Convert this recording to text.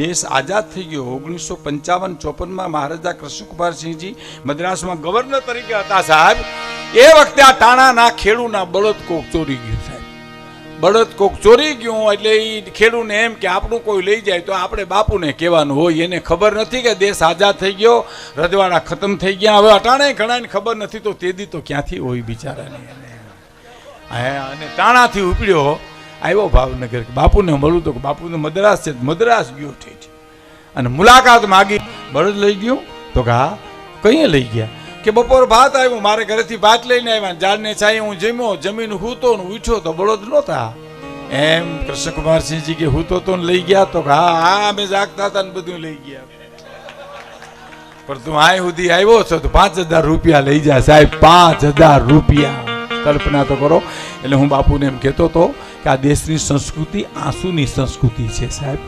દેશ આઝાદ થઈ ગયો 1955-54 મહારાજા કૃષ્ણકુમારસિંહજી મદ્રાસમાં ગવર્નર તરીકે હતા સાહેબ। એ વખતે આ ટાણાના ખેડૂના બળદ કોક ચોરી ગયું સાહેબ। બળદ કોક ચોરી ગયું એટલે એ ખેડૂને એમ કે આપણું કોઈ લઈ જાય તો આપણે બાપુને કહેવાનું હોય। એને ખબર નથી કે દેશ આઝાદ થઈ ગયો, રજવાડા ખતમ થઈ ગયા। હવે અટાણે ઘણાને ખબર નથી તો તેદી તો ક્યાંથી હોય બિચારાને। અને ટાણાથી ઉપડ્યો આવ્યો ભાવનગર, બાપુને મળું તો બાપુને મદ્રાસ છે, મદ્રાસ ગયો ઠીક। અને મુલાકાત માગી, બળદ લઈ ગયો તો કે હા કઈ લઈ ગયા કે બપોર ભાત આવ્યું, મારે ઘરેથી ભાત લઈને આવ્યા, ઝાડને છાંયે હું જમ્યો, જમીન હૂતો ને ઉઠ્યો તો બળદ નહોતા। એમ કૃષ્ણકુમારસિંહજી કે હૂતો તો લઈ ગયા તો કે હા હા અમે જાગતા હતા ને બધું લઈ ગયા, પણ તું આ સુધી આવ્યો છો તો 5000 રૂપિયા લઈ જા સાહેબ। 5000 રૂપિયા, કલ્પના તો કરો। એટલે હું બાપુને એમ કહેતો હતો કે આ દેશની સંસ્કૃતિ આંસુની સંસ્કૃતિ છે સાહેબ।